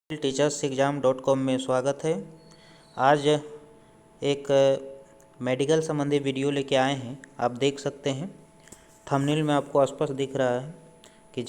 teachersexam.com में स्वागत है। आज एक मेडिकल संबंधी वीडियो लेके आए हैं। आप देख सकते हैं थंबनेल में आपको स्पष्ट दिख रहा है कि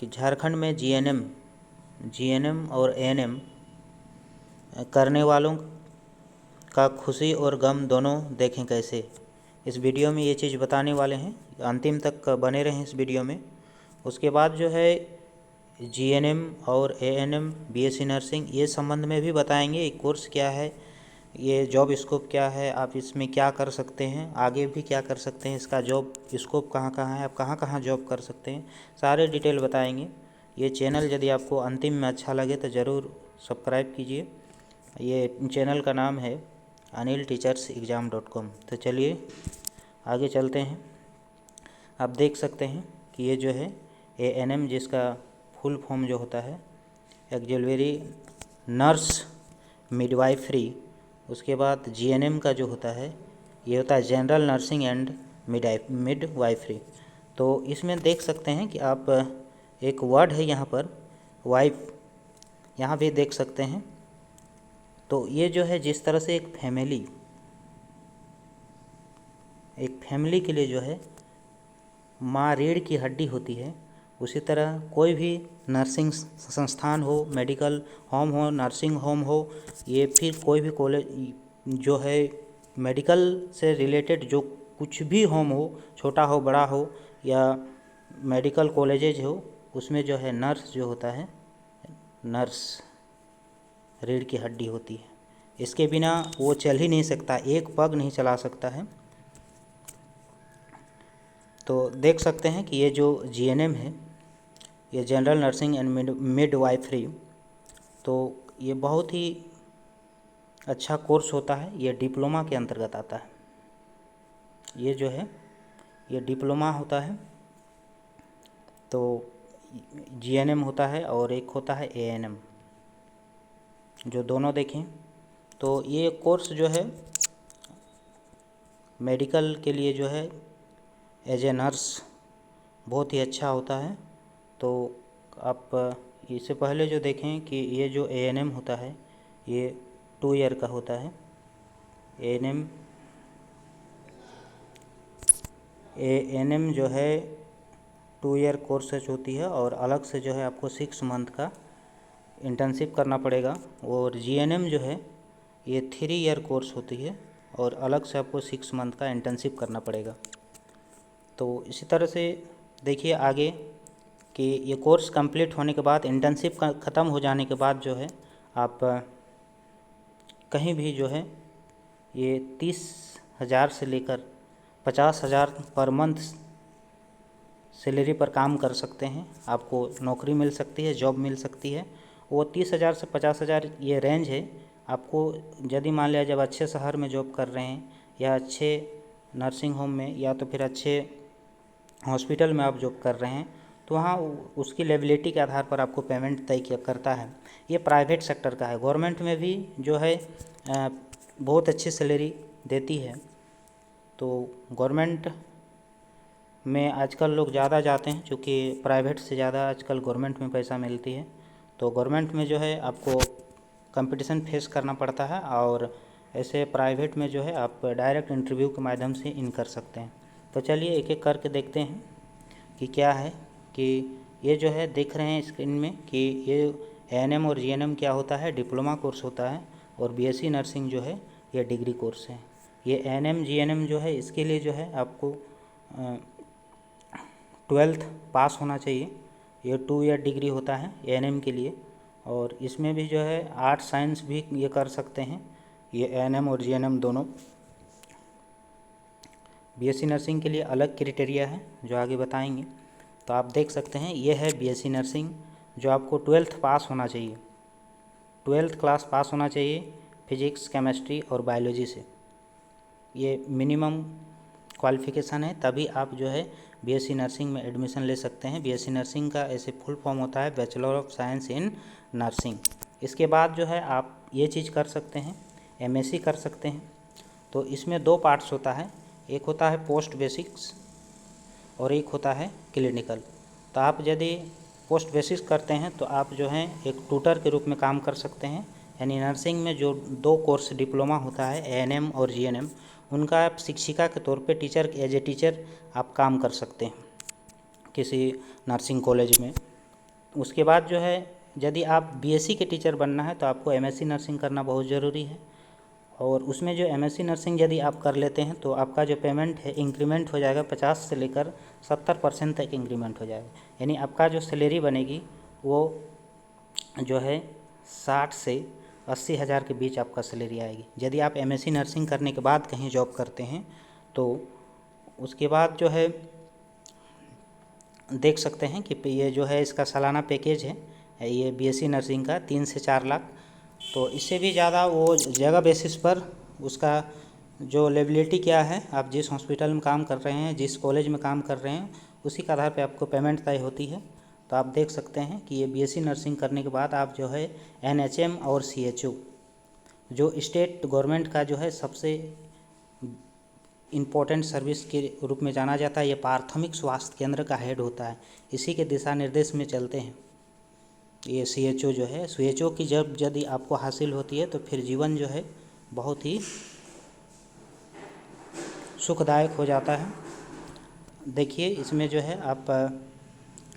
झारखंड में जीएनएम और एएनएम करने वालों का खुशी और गम दोनों देखें कैसे। इस वीडियो में ये चीज़ बताने वाले हैं, अंतिम तक बने रहें इस वीडियो में। उसके बाद जो है जीएनएम और एएनएम बीएससी नर्सिंग ये संबंध में भी बताएंगे। ये कोर्स क्या है, ये जॉब स्कोप क्या है, आप इसमें क्या कर सकते हैं, आगे भी क्या कर सकते हैं, इसका जॉब स्कोप कहाँ कहाँ है, आप कहाँ कहाँ जॉब कर सकते हैं, सारे डिटेल बताएंगे। ये चैनल यदि आपको अंतिम में अच्छा लगे तो ज़रूर सब्सक्राइब कीजिए। ये चैनल का नाम है anilteachersexam.com। तो चलिए आगे चलते हैं। आप देख सकते हैं कि ये जो है एएनएम, जिसका फुल फॉर्म जो होता है ऑक्सिलरी नर्स मिडवाइफरी। उसके बाद जीएनएम का जो होता है ये होता है जनरल नर्सिंग एंड मिडवाइफरी। तो इसमें देख सकते हैं कि आप एक वर्ड है यहाँ पर वाइफ, यहाँ भी देख सकते हैं। तो ये जो है जिस तरह से एक फैमिली के लिए जो है माँ रीढ़ की हड्डी होती है, उसी तरह कोई भी नर्सिंग संस्थान हो, मेडिकल होम हो, नर्सिंग होम हो, ये फिर कोई भी कॉलेज जो है मेडिकल से रिलेटेड जो कुछ भी होम हो, छोटा हो बड़ा हो या मेडिकल कॉलेजेज हो, उसमें जो है नर्स जो होता है, नर्स रीढ़ की हड्डी होती है। इसके बिना वो चल ही नहीं सकता, एक पग नहीं चला सकता है। तो देख सकते हैं कि ये जो जीएनएम है ये जनरल नर्सिंग एंड मिडवाइफरी, तो ये बहुत ही अच्छा कोर्स होता है। ये डिप्लोमा के अंतर्गत आता है। ये जो है ये डिप्लोमा होता है। तो जीएनएम होता है और एक होता है एएनएम, जो दोनों देखें। तो ये कोर्स जो है मेडिकल के लिए जो है एज ए नर्स बहुत ही अच्छा होता है। तो आप इससे पहले जो देखें कि ये जो एएनएम होता है ये 2 ईयर का होता है। एएनएम जो है 2 ईयर कोर्सेज होती है और अलग से जो है आपको 6 मंथ का इंटर्नशिप करना पड़ेगा। और जीएनएम जो है ये 3 ईयर कोर्स होती है और अलग से आपको 6 मंथ का इंटर्नशिप करना पड़ेगा। तो इसी तरह से देखिए आगे कि ये कोर्स कंप्लीट होने के बाद, इंटर्नशिप ख़त्म हो जाने के बाद जो है आप कहीं भी जो है ये 30,000 से लेकर 50,000 पर मंथ सैलरी पर काम कर सकते हैं। आपको नौकरी मिल सकती है, जॉब मिल सकती है। वो 30,000 से 50,000 ये रेंज है। आपको यदि मान लिया जब अच्छे शहर में जॉब कर रहे हैं या अच्छे नर्सिंग होम में या तो फिर अच्छे हॉस्पिटल में आप जॉब कर रहे हैं, तो वहाँ उसकी लेबिलिटी के आधार पर आपको पेमेंट तय करता है। ये प्राइवेट सेक्टर का है। गवर्नमेंट में भी जो है बहुत अच्छी सैलरी देती है। तो गवर्नमेंट में आजकल लोग ज़्यादा जाते हैं, क्योंकि प्राइवेट से ज़्यादा आजकल गवर्नमेंट में पैसा मिलती है। तो गवर्नमेंट में जो है आपको कंपटीशन फेस करना पड़ता है और ऐसे प्राइवेट में जो है आप डायरेक्ट इंटरव्यू के माध्यम से इन कर सकते हैं। तो चलिए एक एक करके देखते हैं कि क्या है। कि ये जो है देख रहे हैं स्क्रीन में कि ये एएनएम और जीएनएम क्या होता है, डिप्लोमा कोर्स होता है। और बीएससी नर्सिंग जो है ये डिग्री कोर्स है। ये एएनएम जीएनएम जो है इसके लिए जो है आपको 12th पास होना चाहिए। ये 2 ईयर डिग्री होता है एएनएम के लिए। और इसमें भी जो है आर्ट साइंस भी ये कर सकते हैं, ये एएनएम और जीएनएम दोनों। बीएससी नर्सिंग के लिए अलग क्राइटेरिया है जो आगे बताएंगे। तो आप देख सकते हैं ये है बीएससी नर्सिंग, जो आपको 12th पास होना चाहिए, 12th क्लास पास होना चाहिए फिजिक्स, केमिस्ट्री और बायोलॉजी से। ये मिनिमम क्वालिफ़िकेशन है, तभी आप जो है बीएससी नर्सिंग में एडमिशन ले सकते हैं। बीएससी नर्सिंग का ऐसे फुल फॉर्म होता है bachelor of science in nursing. इसके बाद जो है आप ये चीज़ कर सकते हैं, एमएससी कर सकते हैं। तो इसमें 2 पार्ट्स होता है, एक होता है पोस्ट बेसिक्स और एक होता है क्लिनिकल। तो आप यदि पोस्ट बेसिस करते हैं तो आप जो है एक ट्यूटर के रूप में काम कर सकते हैं। यानी नर्सिंग में जो 2 कोर्स डिप्लोमा होता है एएनएम और जीएनएम, उनका आप शिक्षिका के तौर पे टीचर एज ए टीचर आप काम कर सकते हैं किसी नर्सिंग कॉलेज में। उसके बाद जो है यदि आप बीएससी के टीचर बनना है तो आपको एमएससी नर्सिंग करना बहुत ज़रूरी है। और उसमें जो एमएससी नर्सिंग यदि आप कर लेते हैं तो आपका जो पेमेंट है इंक्रीमेंट हो जाएगा, 50 से लेकर 70% तक इंक्रीमेंट हो जाएगा। यानी आपका जो सैलरी बनेगी वो जो है 60 से 80 हज़ार के बीच आपका सैलरी आएगी। यदि आप एमएससी नर्सिंग करने के बाद कहीं जॉब करते हैं तो उसके बाद जो है देख सकते हैं कि ये जो है इसका सालाना पैकेज है ये बीएससी नर्सिंग का 3 से 4 लाख। तो इससे भी ज़्यादा वो जगह बेसिस पर उसका जो लेबिलिटी क्या है, आप जिस हॉस्पिटल में काम कर रहे हैं, जिस कॉलेज में काम कर रहे हैं, उसी के आधार पे आपको पेमेंट तय होती है। तो आप देख सकते हैं कि ये बीएससी नर्सिंग करने के बाद आप जो है एनएचएम और सीएचओ जो स्टेट गवर्नमेंट का जो है सबसे इम्पोर्टेंट सर्विस के रूप में जाना जाता है, ये प्राथमिक स्वास्थ्य केंद्र का हेड होता है, इसी के दिशा निर्देश में चलते हैं। ये सीएचओ जो है, सीएचओ की जब यदि आपको हासिल होती है तो फिर जीवन जो है बहुत ही सुखदायक हो जाता है। देखिए इसमें जो है आप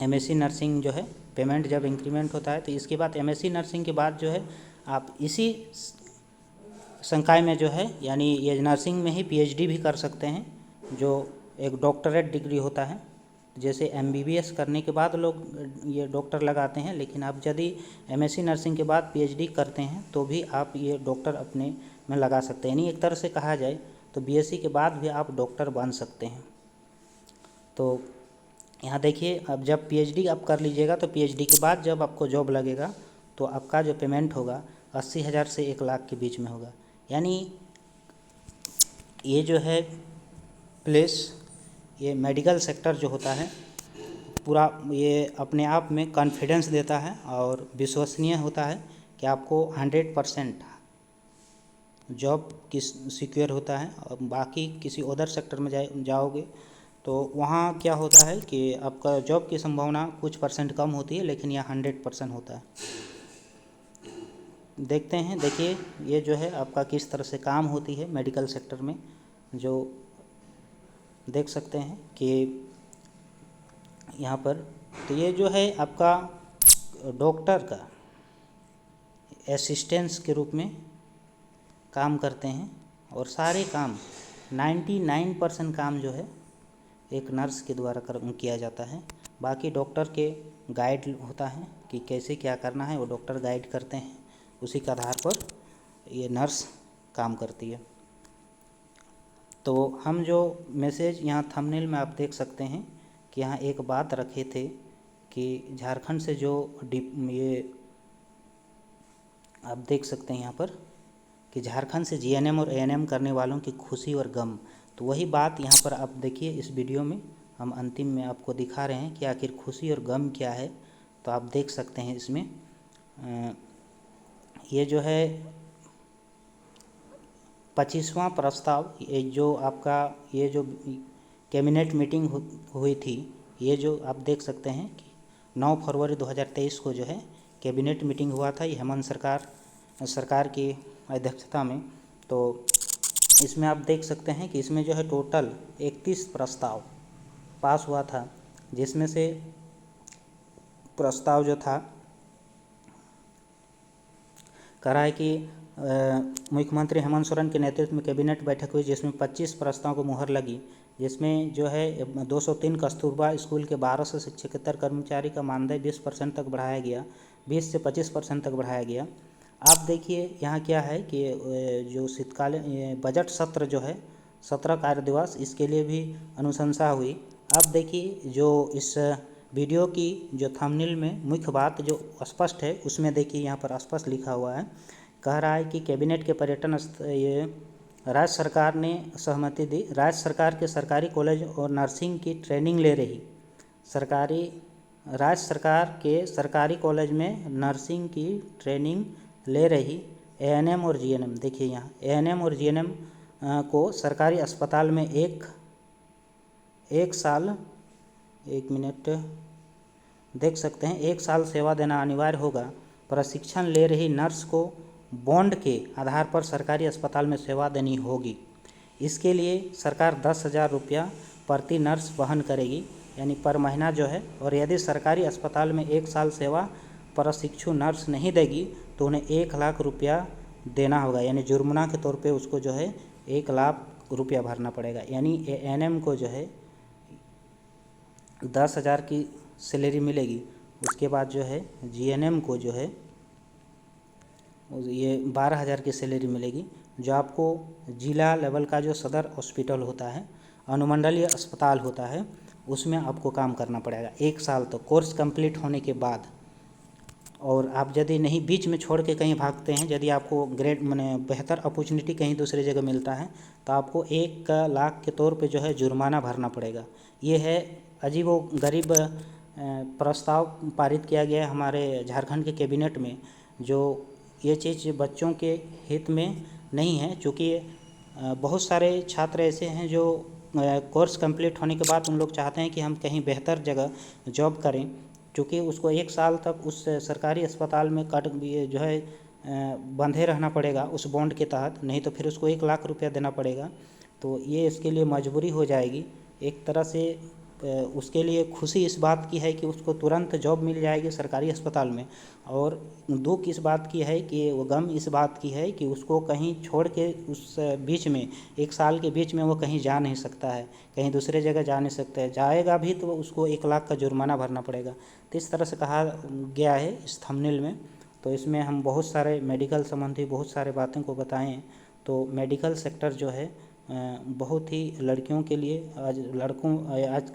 एमएससी नर्सिंग जो है पेमेंट जब इंक्रीमेंट होता है तो इसके बाद एमएससी नर्सिंग के बाद जो है आप इसी संकाय में जो है यानी ये नर्सिंग में ही पीएचडी भी कर सकते हैं, जो एक डॉक्टरेट डिग्री होता है। जैसे एमबीबीएस करने के बाद लोग ये डॉक्टर लगाते हैं, लेकिन आप यदि एमएससी नर्सिंग के बाद पीएचडी करते हैं तो भी आप ये डॉक्टर अपने में लगा सकते हैं। यानी एक तरह से कहा जाए तो बीएससी के बाद भी आप डॉक्टर बन सकते हैं। तो यहाँ देखिए अब जब पीएचडी आप कर लीजिएगा तो पीएचडी के बाद जब आपको जॉब लगेगा तो आपका जो पेमेंट होगा 80 हज़ार से 1 लाख के बीच में होगा। यानी ये जो है प्लेस, ये मेडिकल सेक्टर जो होता है पूरा ये अपने आप में कॉन्फिडेंस देता है और विश्वसनीय होता है कि आपको 100% जॉब की सिक्योर होता है। और बाकी किसी अदर सेक्टर में जाओगे तो वहाँ क्या होता है कि आपका जॉब की संभावना कुछ % कम होती है, लेकिन यह 100% होता है। देखते हैं, देखिए ये जो है आपका किस तरह से काम होती है मेडिकल सेक्टर में, जो देख सकते हैं कि यहाँ पर। तो ये जो है आपका डॉक्टर का असिस्टेंस के रूप में काम करते हैं और सारे काम 99% काम जो है एक नर्स के द्वारा किया जाता है। बाकी डॉक्टर के गाइड होता है कि कैसे क्या करना है, वो डॉक्टर गाइड करते हैं, उसी के आधार पर ये नर्स काम करती है। तो हम जो मैसेज यहाँ थंबनेल में आप देख सकते हैं कि यहाँ एक बात रखे थे कि झारखंड से जो ये आप देख सकते हैं यहाँ पर कि झारखंड से जीएनएम और एएनएम करने वालों की खुशी और गम। तो वही बात यहाँ पर आप देखिए इस वीडियो में हम अंतिम में आपको दिखा रहे हैं कि आखिर खुशी और गम क्या है। तो आप देख सकते हैं इसमें ये जो है 25वां प्रस्ताव, ये जो आपका ये जो कैबिनेट मीटिंग हुई थी, ये जो आप देख सकते हैं कि 9 फरवरी 2023 को जो है कैबिनेट मीटिंग हुआ था, ये हेमंत सरकार की अध्यक्षता में। तो इसमें आप देख सकते हैं कि इसमें जो है टोटल 31 प्रस्ताव पास हुआ था, जिसमें से प्रस्ताव जो था कह रहा है कि मुख्यमंत्री हेमंत सोरेन के नेतृत्व में कैबिनेट बैठक हुई जिसमें 25 प्रस्तावों को मुहर लगी, जिसमें जो है 203 कस्तूरबा स्कूल के 1200 शिक्षकेतर कर्मचारी का मानदेय 20% तक बढ़ाया गया, 20 से 25% तक बढ़ाया गया। आप देखिए यहाँ क्या है कि जो शीतकालीन बजट सत्र जो है 17 कार्य दिवस, इसके लिए भी अनुशंसा हुई। आप देखिए जो इस वीडियो की जो थंबनेल में मुख्य बात जो स्पष्ट है उसमें देखिए यहाँ पर स्पष्ट लिखा हुआ है, कह रहा है कि कैबिनेट के पर्यटन ये राज्य सरकार ने सहमति दी। राज्य सरकार के सरकारी कॉलेज और नर्सिंग की ट्रेनिंग ले रही राज्य सरकार के सरकारी कॉलेज में नर्सिंग की ट्रेनिंग ले रही एएनएम और जीएनएम, देखिए यहाँ एएनएम और जीएनएम को सरकारी अस्पताल में एक साल 1 मिनट देख सकते हैं 1 साल सेवा देना अनिवार्य होगा। प्रशिक्षण ले रही नर्स को बॉन्ड के आधार पर सरकारी अस्पताल में सेवा देनी होगी। इसके लिए सरकार 10,000 रुपया प्रति नर्स वहन करेगी, यानी पर महीना जो है। और यदि सरकारी अस्पताल में 1 साल सेवा प्रशिक्षु नर्स नहीं देगी तो उन्हें 1 लाख रुपया देना होगा, यानी जुर्माना के तौर पे उसको जो है 1 लाख रुपया भरना पड़ेगा। यानी एएनएम को जो है 10,000 की सैलरी मिलेगी। उसके बाद जो है जीएनएम को जो है ये 12,000 की सैलरी मिलेगी। जो आपको जिला लेवल का जो सदर हॉस्पिटल होता है, अनुमंडलीय अस्पताल होता है, उसमें आपको काम करना पड़ेगा 1 साल तक कोर्स कंप्लीट होने के बाद। और आप यदि नहीं बीच में छोड़ के कहीं भागते हैं, यदि आपको ग्रेड माने बेहतर अपॉर्चुनिटी कहीं दूसरी जगह मिलता है तो आपको 1 लाख के तौर पे जो है जुर्माना भरना पड़ेगा। ये है अजीब व गरीब प्रस्ताव पारित किया गया है हमारे झारखंड के कैबिनेट में। जो ये चीज़ बच्चों के हित में नहीं है, चूँकि बहुत सारे छात्र ऐसे हैं जो कोर्स कंप्लीट होने के बाद उन लोग चाहते हैं कि हम कहीं बेहतर जगह जॉब करें, चूँकि उसको 1 साल तक उस सरकारी अस्पताल में जो है बंधे रहना पड़ेगा उस बॉन्ड के तहत, नहीं तो फिर उसको 1 लाख रुपया देना पड़ेगा। तो ये इसके लिए मजबूरी हो जाएगी। एक तरह से उसके लिए खुशी इस बात की है कि उसको तुरंत जॉब मिल जाएगी सरकारी अस्पताल में, और दुख इस बात की है कि वो गम इस बात की है कि उसको कहीं छोड़ के उस बीच में 1 साल के बीच में वो कहीं जा नहीं सकता है, कहीं दूसरे जगह जा नहीं सकता है। जाएगा भी तो उसको 1 लाख का जुर्माना भरना पड़ेगा। तो इस तरह से कहा गया है इस थंबनेल में। तो इसमें हम बहुत सारे मेडिकल संबंधी बहुत सारे बातों को बताएं। तो मेडिकल सेक्टर जो है बहुत ही लड़कियों के लिए, आज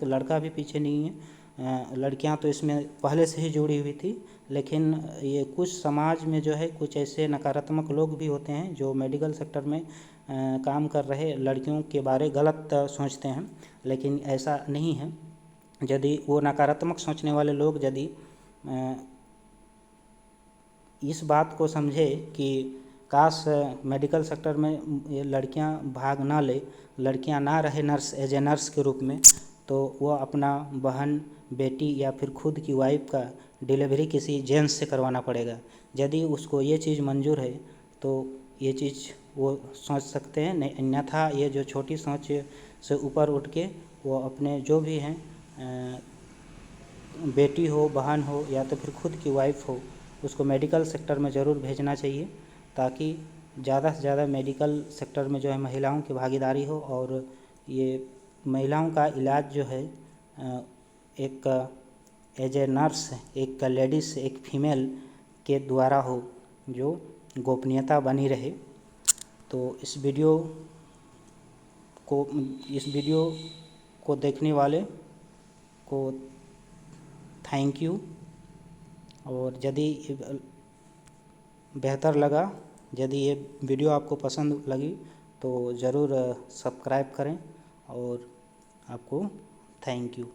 लड़का भी पीछे नहीं है। लड़कियां तो इसमें पहले से ही जुड़ी हुई थी, लेकिन ये कुछ समाज में जो है कुछ ऐसे नकारात्मक लोग भी होते हैं जो मेडिकल सेक्टर में काम कर रहे लड़कियों के बारे गलत सोचते हैं, लेकिन ऐसा नहीं है। यदि वो नकारात्मक सोचने वाले लोग यदि इस बात को समझे कि काश मेडिकल सेक्टर में ये लड़कियां भाग ना ले, लड़कियां ना रहे नर्स एज ए नर्स के रूप में, तो वो अपना बहन, बेटी या फिर खुद की वाइफ का डिलीवरी किसी जेंट्स से करवाना पड़ेगा। यदि उसको ये चीज़ मंजूर है तो ये चीज़ वो सोच सकते हैं, नहीं अन्यथा ये जो छोटी सोच से ऊपर उठ के वो अपने जो भी हैं बेटी हो, बहन हो या तो फिर खुद की वाइफ हो, उसको मेडिकल सेक्टर में ज़रूर भेजना चाहिए, ताकि ज़्यादा से ज़्यादा मेडिकल सेक्टर में जो है महिलाओं की भागीदारी हो और ये महिलाओं का इलाज जो है एक एज ए नर्स, एक लेडीज़, एक फीमेल के द्वारा हो, जो गोपनीयता बनी रहे। तो इस वीडियो को देखने वाले को थैंक यू। और यदि बेहतर लगा, यदि ये वीडियो आपको पसंद लगी तो ज़रूर सब्सक्राइब करें, और आपको थैंक यू।